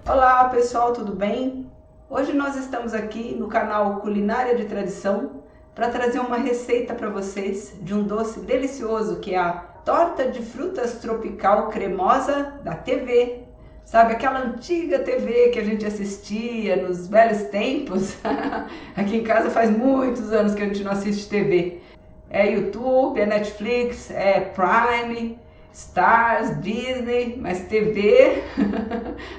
Olá pessoal, tudo bem? Hoje nós estamos aqui no canal Culinária de Tradição para trazer uma receita para vocês de um doce delicioso que é a torta de frutas tropical cremosa da TV. Sabe aquela antiga TV que a gente assistia nos velhos tempos? Aqui em casa faz muitos anos que a gente não assiste TV. É YouTube, é Netflix, é Prime, Stars, Disney, mas TV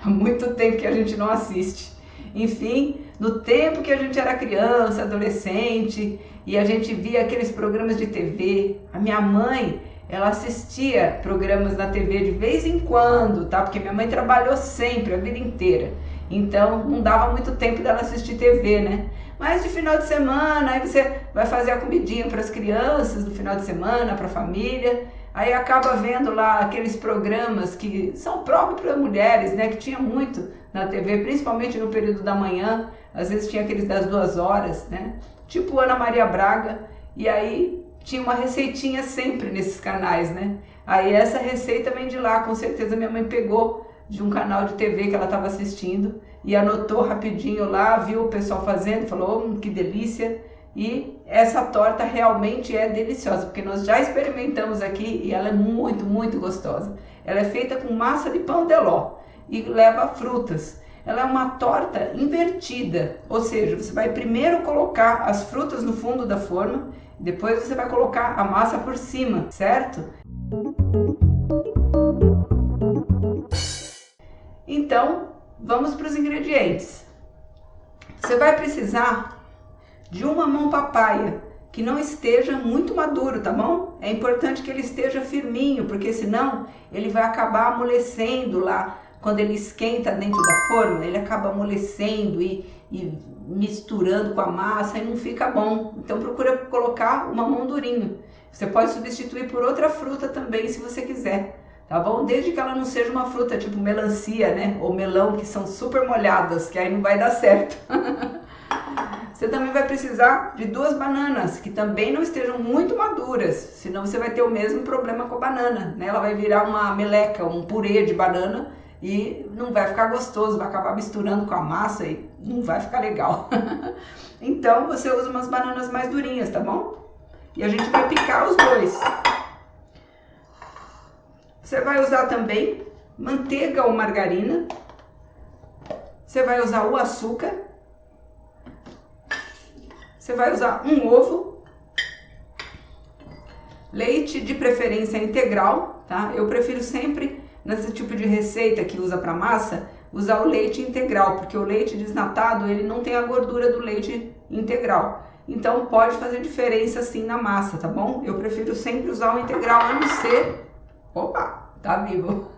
há muito tempo que a gente não assiste. Enfim, no tempo que a gente era criança, adolescente, e a gente via aqueles programas de TV, a minha mãe, ela assistia programas na TV de vez em quando, tá? Porque minha mãe trabalhou sempre, a vida inteira. Então, não dava muito tempo dela assistir TV, né? Mas de final de semana, aí você vai fazer a comidinha para as crianças no final de semana, para a família. Aí acaba vendo lá aqueles programas que são próprios para mulheres, né? Que tinha muito na TV, principalmente no período da manhã. Às vezes tinha aqueles das 2 horas, né? Tipo Ana Maria Braga. E aí tinha uma receitinha sempre nesses canais, né? Aí essa receita vem de lá, com certeza minha mãe pegou de um canal de TV que ela estava assistindo e anotou rapidinho lá, viu o pessoal fazendo, falou, que delícia. E essa torta realmente é deliciosa, porque nós já experimentamos aqui e ela é muito, muito gostosa. Ela é feita com massa de pão de ló e leva frutas. Ela é uma torta invertida, ou seja, você vai primeiro colocar as frutas no fundo da forma, depois você vai colocar a massa por cima, certo? Então, vamos para os ingredientes. Você vai precisar de uma mamão papaya, que não esteja muito maduro, tá bom? É importante que ele esteja firminho, porque senão ele vai acabar amolecendo lá, quando ele esquenta dentro da forma, ele acaba amolecendo e misturando com a massa e não fica bom. Então procura colocar o mamão durinho. Você pode substituir por outra fruta também, se você quiser, tá bom? Desde que ela não seja uma fruta tipo melancia, né? Ou melão, que são super molhadas, que aí não vai dar certo. Você também vai precisar de 2 bananas, que também não estejam muito maduras, senão você vai ter o mesmo problema com a banana, né? Ela vai virar uma meleca, um purê de banana e não vai ficar gostoso, vai acabar misturando com a massa e não vai ficar legal. Então você usa umas bananas mais durinhas, tá bom? E a gente vai picar os dois. Você vai usar também manteiga ou margarina. Você vai usar o açúcar. Você vai usar um ovo, leite de preferência integral, tá? Eu prefiro sempre, nesse tipo de receita que usa para massa, usar o leite integral, porque o leite desnatado, ele não tem a gordura do leite integral. Então pode fazer diferença sim na massa, tá bom? Eu prefiro sempre usar o integral, a não ser... Opa, tá vivo!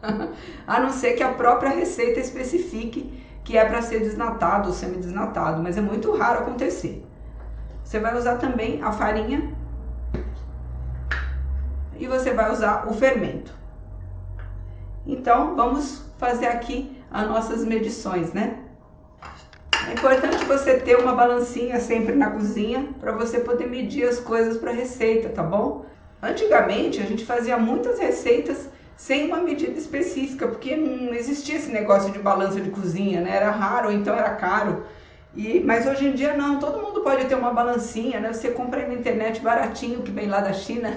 A não ser que a própria receita especifique que é para ser desnatado ou semidesnatado, mas é muito raro acontecer. Você vai usar também a farinha e você vai usar o fermento. Então, vamos fazer aqui as nossas medições, né? É importante você ter uma balancinha sempre na cozinha para você poder medir as coisas para receita, tá bom? Antigamente, a gente fazia muitas receitas sem uma medida específica, porque não existia esse negócio de balança de cozinha, né? Era raro, ou então era caro. Mas hoje em dia não, todo mundo pode ter uma balancinha, né? Você compra aí na internet baratinho, que vem lá da China.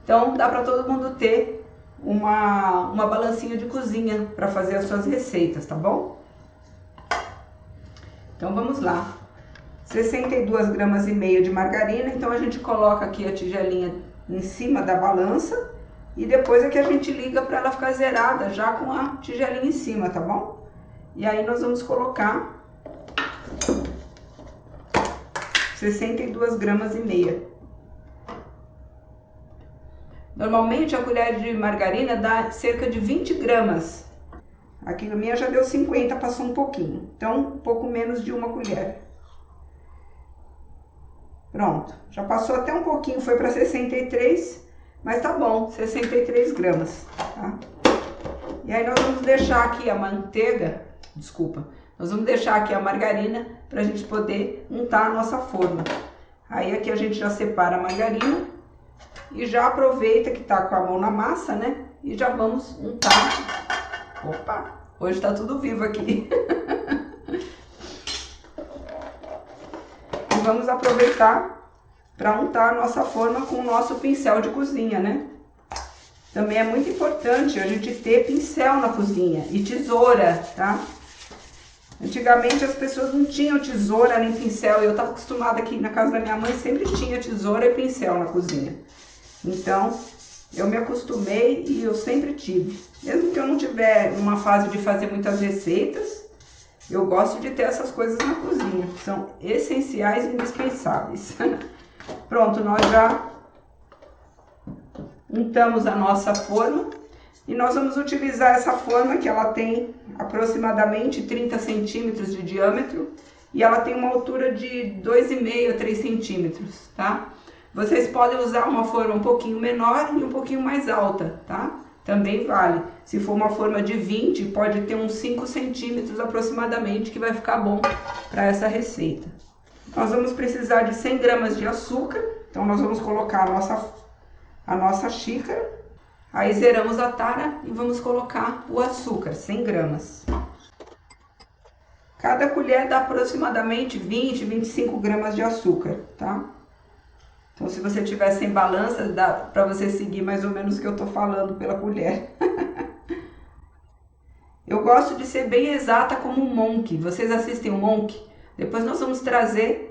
Então dá para todo mundo ter uma balancinha de cozinha para fazer as suas receitas, tá bom? Então vamos lá. 62 gramas e meia de margarina, então a gente coloca aqui a tigelinha em cima da balança e depois é que a gente liga para ela ficar zerada já com a tigelinha em cima, tá bom? E aí nós vamos colocar 62 gramas e meia. Normalmente a colher de margarina dá cerca de 20 gramas. Aqui na minha já deu 50, passou um pouquinho. Então, um pouco menos de uma colher. Pronto, já passou até um pouquinho, foi para 63, mas tá bom, 63 gramas, tá? E aí nós vamos deixar aqui a manteiga, nós vamos deixar aqui a margarina para a gente poder untar a nossa forma. Aí aqui a gente já separa a margarina e já aproveita que tá com a mão na massa, né? E já vamos untar. Opa! Hoje tá tudo vivo aqui. E vamos aproveitar para untar a nossa forma com o nosso pincel de cozinha, né? Também é muito importante a gente ter pincel na cozinha e tesoura, tá? Antigamente as pessoas não tinham tesoura nem pincel, e eu estava acostumada aqui na casa da minha mãe, sempre tinha tesoura e pincel na cozinha. Então, eu me acostumei e eu sempre tive. Mesmo que eu não tiver numa fase de fazer muitas receitas, eu gosto de ter essas coisas na cozinha, que são essenciais e indispensáveis. Pronto, nós já untamos a nossa forma. E nós vamos utilizar essa forma que ela tem aproximadamente 30 centímetros de diâmetro e ela tem uma altura de 2,5 a 3 centímetros, tá? Vocês podem usar uma forma um pouquinho menor e um pouquinho mais alta, tá? Também vale. Se for uma forma de 20, pode ter uns 5 centímetros aproximadamente, que vai ficar bom para essa receita. Nós vamos precisar de 100 gramas de açúcar, então nós vamos colocar a nossa xícara. Aí zeramos a tara e vamos colocar o açúcar, 100 gramas. Cada colher dá aproximadamente 20, 25 gramas de açúcar, tá? Então, se você tiver sem balança, dá pra você seguir mais ou menos o que eu tô falando pela colher. Eu gosto de ser bem exata como um Monk. Vocês assistem o Monk? Depois nós vamos trazer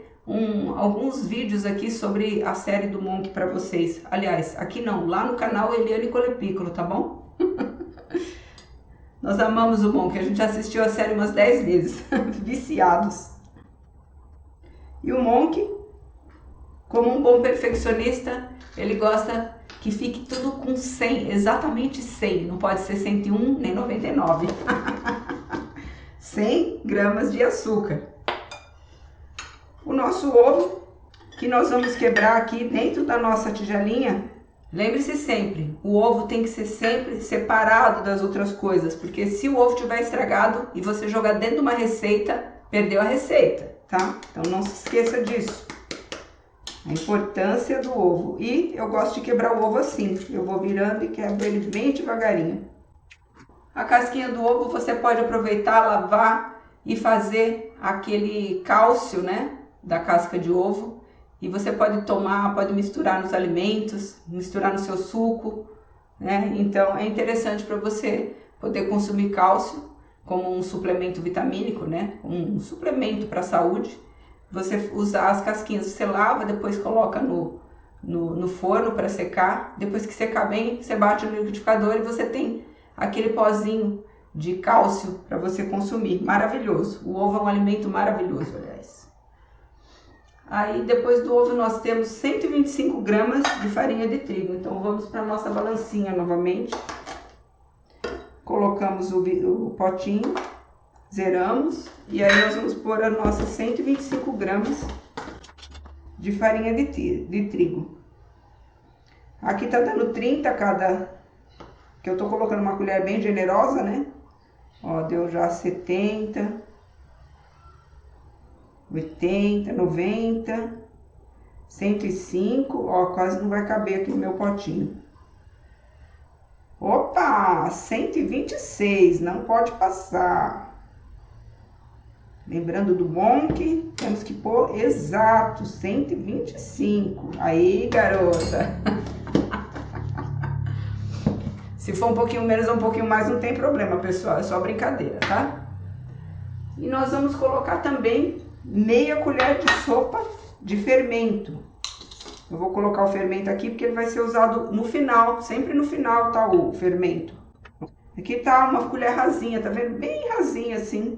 alguns vídeos aqui sobre a série do Monk para vocês. Aliás, aqui não, lá no canal Eliane Colepiccolo, tá bom? Nós amamos o Monk, a gente assistiu a série umas 10 vezes, viciados. E o Monk, como um bom perfeccionista, ele gosta que fique tudo com 100, exatamente 100, não pode ser 101 nem 99. 100 gramas de açúcar. O nosso ovo, que nós vamos quebrar aqui dentro da nossa tigelinha. Lembre-se sempre, o ovo tem que ser sempre separado das outras coisas, porque se o ovo estiver estragado e você jogar dentro de uma receita, perdeu a receita, tá? Então não se esqueça disso. A importância do ovo. E eu gosto de quebrar o ovo assim, eu vou virando e quebro ele bem devagarinho. A casquinha do ovo você pode aproveitar, lavar e fazer aquele cálcio, né? Da casca de ovo, e você pode tomar, pode misturar nos alimentos, misturar no seu suco, né? Então é interessante para você poder consumir cálcio como um suplemento vitamínico, né? Um suplemento para a saúde. Você usar as casquinhas, você lava, depois coloca no forno para secar. Depois que secar bem, você bate no liquidificador e você tem aquele pozinho de cálcio para você consumir. Maravilhoso. O ovo é um alimento maravilhoso, aliás. Aí depois do ovo nós temos 125 gramas de farinha de trigo. Então vamos para a nossa balancinha novamente. Colocamos o potinho, zeramos e aí nós vamos pôr as nossas 125 gramas de farinha de trigo. Aqui tá dando 30 cada, que eu tô colocando uma colher bem generosa, né? Ó, deu já 70... 80, 90, 105, ó, quase não vai caber aqui no meu potinho. Opa, 126, não pode passar. Lembrando do Monk, temos que pôr exato, 125. Aí, garota. Se for um pouquinho menos ou um pouquinho mais, não tem problema, pessoal, é só brincadeira, tá? E nós vamos colocar também meia colher de sopa de fermento. Eu vou colocar o fermento aqui porque ele vai ser usado no final, sempre no final tá o fermento. Aqui tá uma colher rasinha, tá vendo? Bem rasinha assim,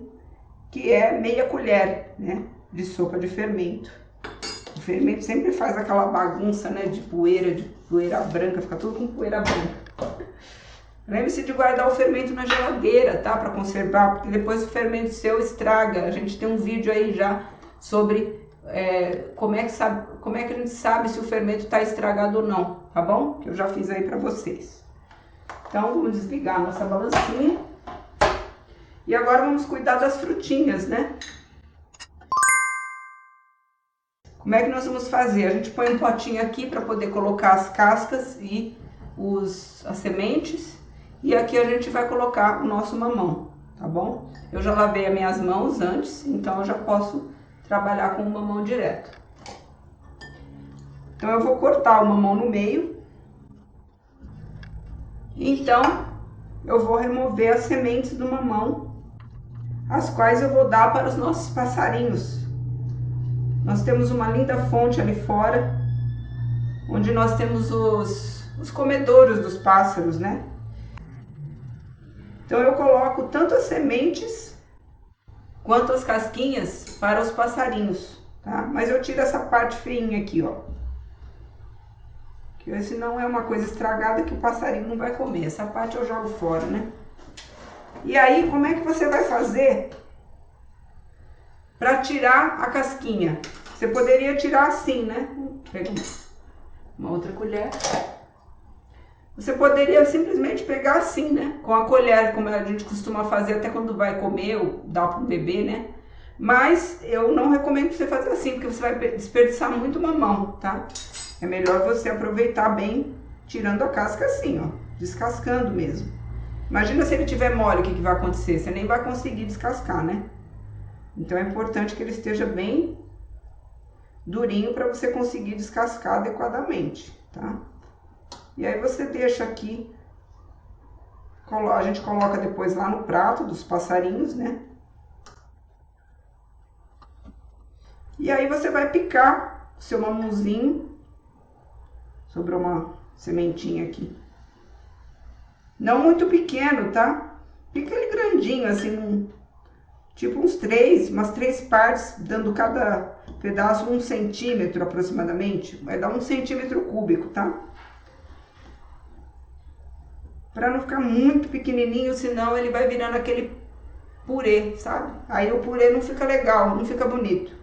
que é meia colher, né, de sopa de fermento. O fermento sempre faz aquela bagunça, né, de poeira branca, fica tudo com poeira branca. Lembre-se de guardar o fermento na geladeira, tá? Para conservar, porque depois o fermento seu estraga. A gente tem um vídeo aí já sobre como é que a gente sabe se o fermento está estragado ou não, tá bom? Que eu já fiz aí para vocês. Então, vamos desligar a nossa balancinha. E agora vamos cuidar das frutinhas, né? Como é que nós vamos fazer? A gente põe um potinho aqui para poder colocar as cascas e as sementes. E aqui a gente vai colocar o nosso mamão, tá bom? Eu já lavei as minhas mãos antes, então eu já posso trabalhar com uma mão direto. Então eu vou cortar o mamão no meio. Então eu vou remover as sementes do mamão, as quais eu vou dar para os nossos passarinhos. Nós temos uma linda fonte ali fora, onde nós temos os comedouros dos pássaros, né? Então eu coloco tanto as sementes quanto as casquinhas para os passarinhos, tá? Mas eu tiro essa parte feinha aqui, ó. Que senão é uma coisa estragada que o passarinho não vai comer. Essa parte eu jogo fora, né? E aí, como é que você vai fazer para tirar a casquinha? Você poderia tirar assim, né? Pega uma outra colher. Você poderia simplesmente pegar assim, né? Com a colher, como a gente costuma fazer até quando vai comer ou dar para um bebê, né? Mas eu não recomendo você fazer assim, porque você vai desperdiçar muito mamão, tá? É melhor você aproveitar bem, tirando a casca assim, ó. Descascando mesmo. Imagina se ele tiver mole, o que vai acontecer? Você nem vai conseguir descascar, né? Então é importante que ele esteja bem durinho para você conseguir descascar adequadamente, tá? E aí você deixa aqui, a gente coloca depois lá no prato dos passarinhos, né? E aí você vai picar o seu mamãozinho. Sobrou uma sementinha aqui. Não muito pequeno, tá? Pica ele grandinho, assim, tipo umas 3 partes, dando cada pedaço 1 centímetro aproximadamente. Vai dar 1 centímetro cúbico, tá? Pra não ficar muito pequenininho, senão ele vai virando aquele purê, sabe? Aí o purê não fica legal, não fica bonito.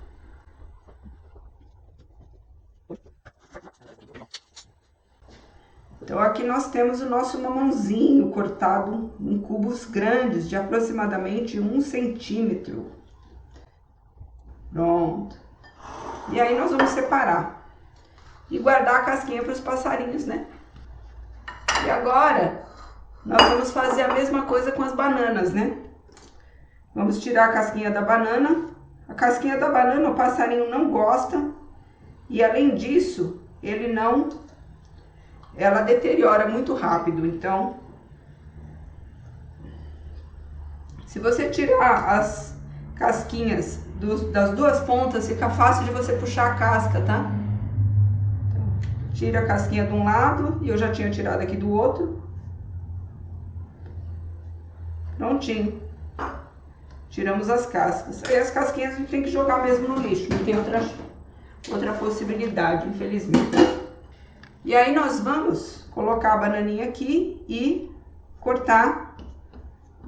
Então aqui nós temos o nosso mamãozinho cortado em cubos grandes, de aproximadamente 1 centímetro. Pronto. E aí nós vamos separar e guardar a casquinha para os passarinhos, né? E agora nós vamos fazer a mesma coisa com as bananas, né? Vamos tirar a casquinha da banana. A casquinha da banana o passarinho não gosta e além disso, ela deteriora muito rápido. Então, se você tirar as casquinhas das duas pontas, fica fácil de você puxar a casca, tá? Então, tira a casquinha de um lado e eu já tinha tirado aqui do outro. Prontinho. Tiramos as cascas. Aí as casquinhas a gente tem que jogar mesmo no lixo, não tem outra possibilidade, infelizmente. E aí nós vamos colocar a bananinha aqui e cortar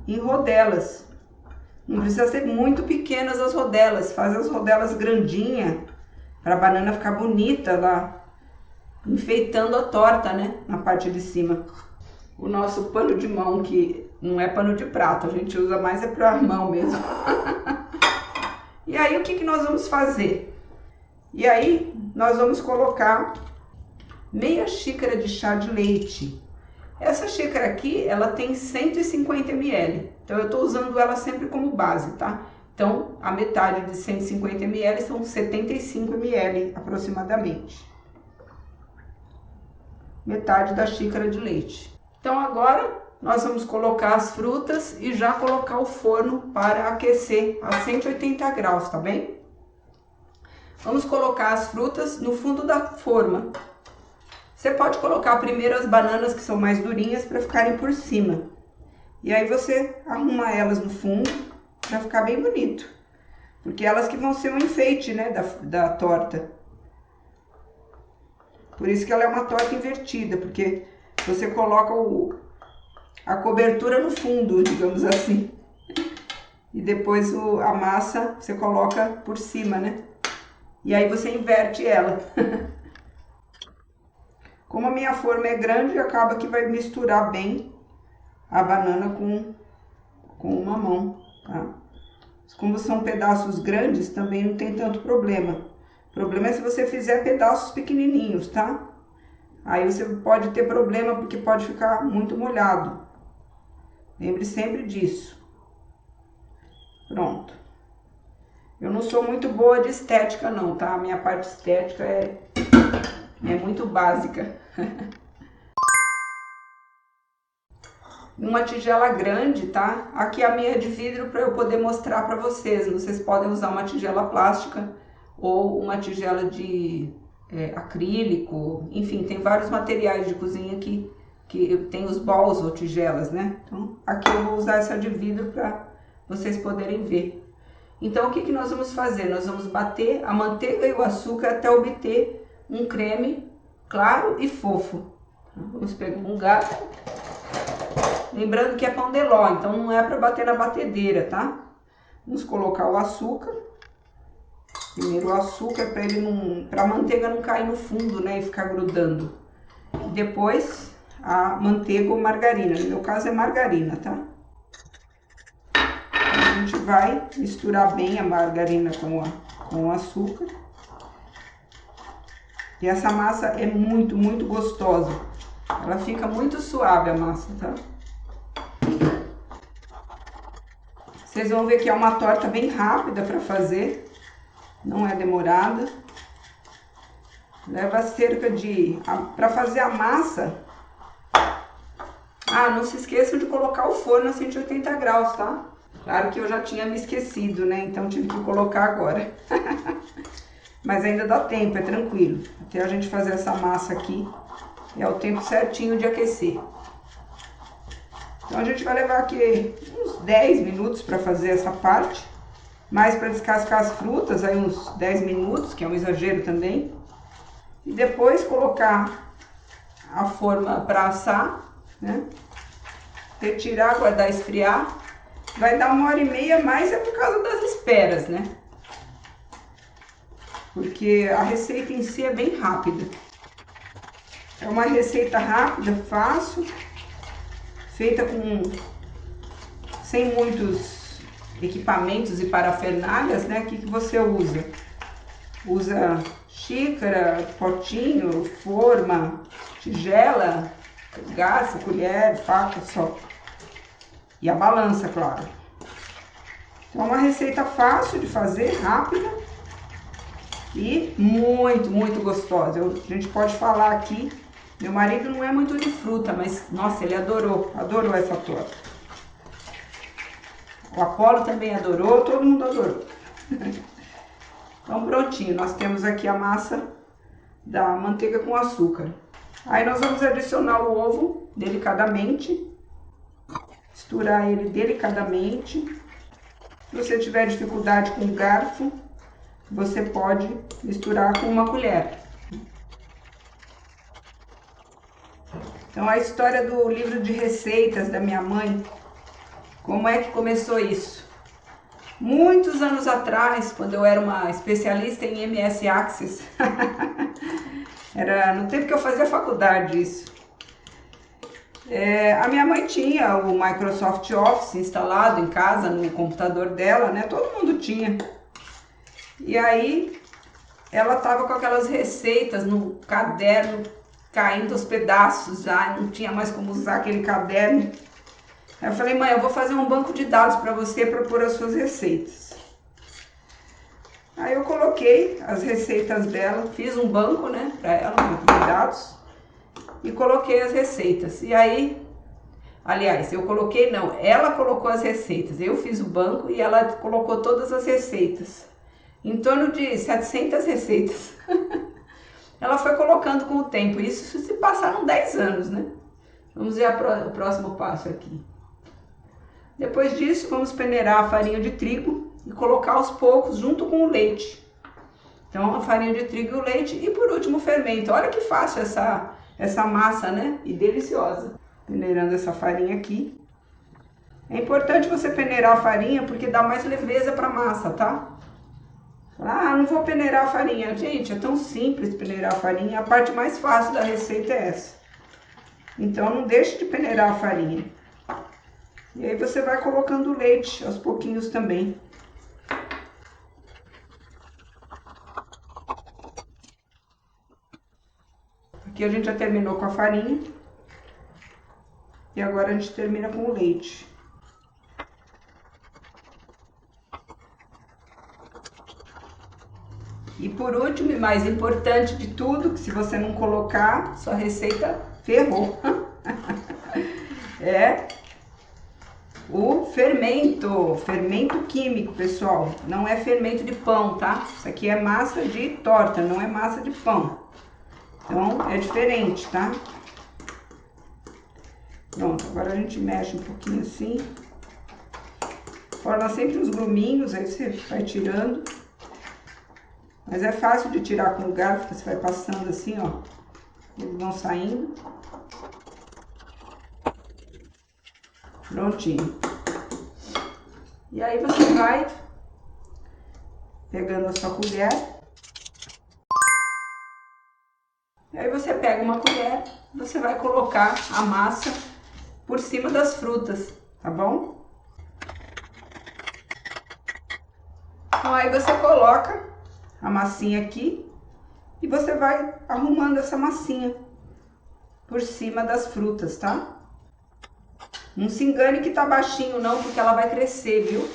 em rodelas. Não precisa ser muito pequenas as rodelas, faz as rodelas grandinhas para a banana ficar bonita lá, enfeitando a torta, né, na parte de cima. O nosso pano de mão, que não é pano de prato, a gente usa mais para a mão mesmo. E aí o que nós vamos fazer? E aí nós vamos colocar meia xícara de chá de leite. Essa xícara aqui, ela tem 150 ml, então eu tô usando ela sempre como base, tá? Então, a metade de 150 ml são 75 ml aproximadamente. Metade da xícara de leite. Então agora nós vamos colocar as frutas e já colocar o forno para aquecer a 180 graus, tá bem? Vamos colocar as frutas no fundo da forma. Você pode colocar primeiro as bananas que são mais durinhas para ficarem por cima. E aí você arruma elas no fundo para ficar bem bonito. Porque elas que vão ser um enfeite, né, da torta. Por isso que ela é uma torta invertida, porque você coloca a cobertura no fundo, digamos assim. E depois a massa você coloca por cima, né? E aí você inverte ela. Como a minha forma é grande, acaba que vai misturar bem a banana com o mamão, tá? Como são pedaços grandes, também não tem tanto problema. O problema é se você fizer pedaços pequenininhos, tá? Aí você pode ter problema porque pode ficar muito molhado. Lembre sempre disso. Pronto. Eu não sou muito boa de estética não, tá? A minha parte estética é muito básica. Uma tigela grande, tá? Aqui a minha é de vidro para eu poder mostrar para vocês. Vocês podem usar uma tigela plástica ou uma tigela de acrílico. Enfim, tem vários materiais de cozinha que tem os bowls ou tigelas, né? Então, aqui eu vou usar essa de vidro para vocês poderem ver. Então, o que que nós vamos fazer? Nós vamos bater a manteiga e o açúcar até obter um creme claro e fofo. Vamos pegar um garfo. Lembrando que é pão de ló, então não é para bater na batedeira, tá? Vamos colocar o açúcar. Primeiro o açúcar para a manteiga não cair no fundo, né, e ficar grudando. E depois a manteiga ou margarina, no meu caso é margarina, tá? A gente vai misturar bem a margarina com o açúcar. E essa massa é muito, muito gostosa. Ela fica muito suave a massa, tá? Vocês vão ver que é uma torta bem rápida para fazer, não é demorada. Leva cerca de... Para fazer a massa... Ah, não se esqueçam de colocar o forno a 180 graus, tá? Claro que eu já tinha me esquecido, né? Então tive que colocar agora. Mas ainda dá tempo, é tranquilo. Até a gente fazer essa massa aqui, é o tempo certinho de aquecer. Então a gente vai levar aqui uns 10 minutos para fazer essa parte. Mais para descascar as frutas, aí uns 10 minutos, que é um exagero também. E depois colocar a forma para assar, né? Retirar, guardar, esfriar. Vai dar 1h30, mas é por causa das esperas, né? Porque a receita em si é bem rápida. É uma receita rápida, fácil, feita sem muitos equipamentos e parafernálias, né? O que você usa? Usa xícara, potinho, forma, tigela, garfo, colher, faca só. E a balança, claro. Então é uma receita fácil de fazer, rápida e muito, muito gostosa. A gente pode falar aqui, meu marido não é muito de fruta, mas nossa, ele adorou essa torta. O Apolo também adorou, todo mundo adorou. Então prontinho, nós temos aqui a massa da manteiga com açúcar. Aí nós vamos adicionar o ovo delicadamente, misturar ele delicadamente. Se você tiver dificuldade com o garfo, você pode misturar com uma colher. Então a história do livro de receitas da minha mãe, como é que começou isso? Muitos anos atrás, quando eu era uma especialista em MS Access, era no tempo que eu fazia faculdade isso. A minha mãe tinha o Microsoft Office instalado em casa, no computador dela, né? Todo mundo tinha. E aí, ela tava com aquelas receitas no caderno, caindo aos pedaços já, não tinha mais como usar aquele caderno. Aí eu falei, mãe, eu vou fazer um banco de dados para você para pôr as suas receitas. Aí eu coloquei as receitas dela, fiz um banco, né, para ela, um banco de dados, e coloquei as receitas. E aí, aliás, eu coloquei não, ela colocou as receitas, eu fiz o banco e ela colocou todas as receitas. Em torno de 700 receitas. Ela foi colocando com o tempo, isso se passaram 10 anos, né? Vamos ver o próximo passo aqui. Depois disso, vamos peneirar a farinha de trigo e colocar aos poucos junto com o leite. Então, a farinha de trigo e o leite e por último o fermento. Olha que fácil essa massa, né? E deliciosa. Peneirando essa farinha aqui. É importante você peneirar a farinha porque dá mais leveza para a massa, tá? Ah, não vou peneirar a farinha. Gente, é tão simples peneirar a farinha. A parte mais fácil da receita é essa. Então, não deixe de peneirar a farinha. E aí você vai colocando o leite aos pouquinhos também. Aqui a gente já terminou com a farinha. E agora a gente termina com o leite. E por último, e mais importante de tudo, que se você não colocar, sua receita ferrou. É o fermento químico, pessoal. Não é fermento de pão, tá? Isso aqui é massa de torta, não é massa de pão. Então, é diferente, tá? Pronto, agora a gente mexe um pouquinho assim. Forma sempre uns gruminhos, aí você vai tirando. Mas é fácil de tirar com o garfo, você vai passando assim, ó. Eles vão saindo. Prontinho. E aí você vai pegando a sua colher. E aí você pega uma colher, você vai colocar a massa por cima das frutas, tá bom? Então aí você coloca a massinha aqui e você vai arrumando essa massinha por cima das frutas, tá? Não se engane que tá baixinho não, porque ela vai crescer, viu?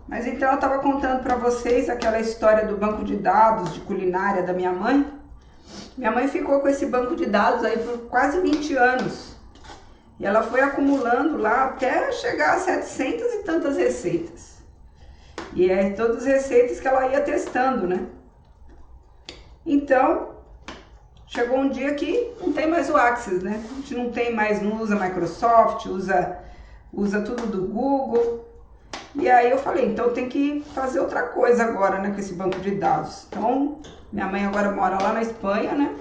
Mas então eu tava contando pra vocês aquela história do banco de dados de culinária da minha mãe. Minha mãe ficou com esse banco de dados aí por quase 20 anos. E ela foi acumulando lá até chegar a 700 e tantas receitas. E é todas as receitas que ela ia testando, né? Então, chegou um dia que não tem mais o Access, né? A gente não tem mais, não usa Microsoft, usa tudo do Google. E aí eu falei, então tem que fazer outra coisa agora, né, com esse banco de dados. Então, minha mãe agora mora lá na Espanha, né?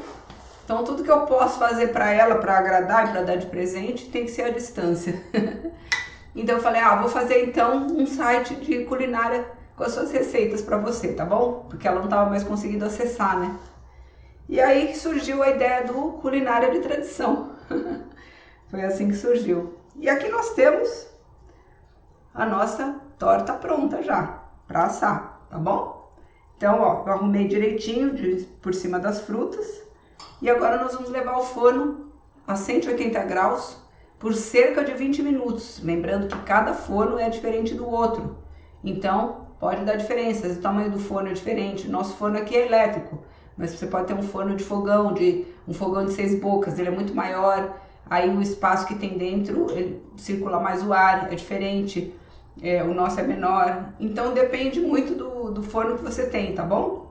Então tudo que eu posso fazer para ela, para agradar e para dar de presente, tem que ser à distância. Então eu falei, vou fazer então um site de culinária com as suas receitas para você, tá bom? Porque ela não estava mais conseguindo acessar, né? E aí surgiu a ideia do Culinária de Tradição. Foi assim que surgiu. E aqui nós temos a nossa torta pronta já, para assar, tá bom? Então, ó, eu arrumei direitinho por cima das frutas. E agora nós vamos levar ao forno a 180 graus por cerca de 20 minutos. Lembrando que cada forno é diferente do outro. Então, pode dar diferença. O tamanho do forno é diferente. Nosso forno aqui é elétrico. Mas você pode ter um forno de fogão, um fogão de 6 bocas. Ele é muito maior. Aí o espaço que tem dentro, ele circula mais o ar, é diferente. O nosso é menor. Então, depende muito do forno que você tem, tá bom?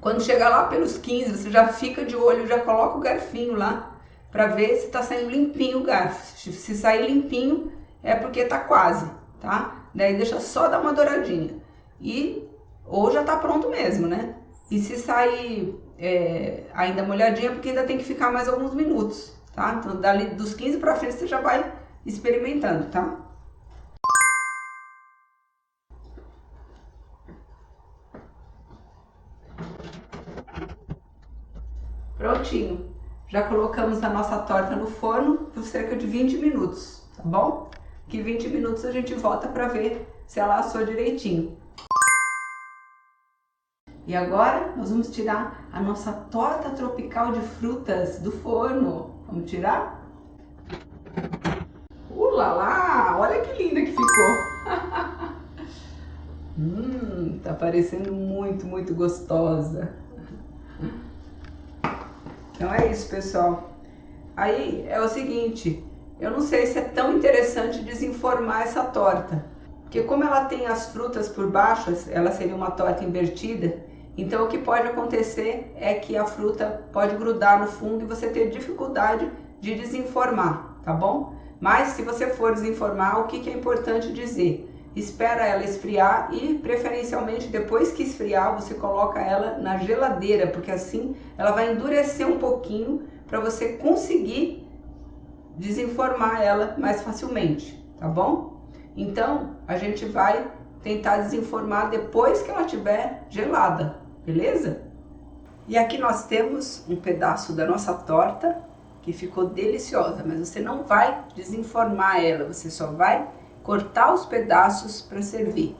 Quando chegar lá pelos 15, você já fica de olho, já coloca o garfinho lá para ver se tá saindo limpinho o garfo. Se sair limpinho é porque tá quase, tá? Daí deixa só dar uma douradinha. Ou já tá pronto mesmo, né? E se sair ainda molhadinha, porque ainda tem que ficar mais alguns minutos, tá? Então dali dos 15 para frente você já vai experimentando, tá? Prontinho, já colocamos a nossa torta no forno por cerca de 20 minutos, tá bom? Que 20 minutos a gente volta para ver se ela assou direitinho. E agora nós vamos tirar a nossa torta tropical de frutas do forno. Vamos tirar? Lá, olha que linda que ficou! Tá parecendo muito, muito gostosa. Então é isso, pessoal. Aí é o seguinte, eu não sei se é tão interessante desenformar essa torta, porque como ela tem as frutas por baixo, ela seria uma torta invertida, então o que pode acontecer é que a fruta pode grudar no fundo e você ter dificuldade de desenformar, tá bom? Mas se você for desenformar, o que é importante dizer? Espera ela esfriar e, preferencialmente, depois que esfriar, você coloca ela na geladeira, porque assim ela vai endurecer um pouquinho para você conseguir desenformar ela mais facilmente, tá bom? Então, a gente vai tentar desenformar depois que ela estiver gelada, beleza? E aqui nós temos um pedaço da nossa torta que ficou deliciosa, mas você não vai desenformar ela, você só vai cortar os pedaços para servir.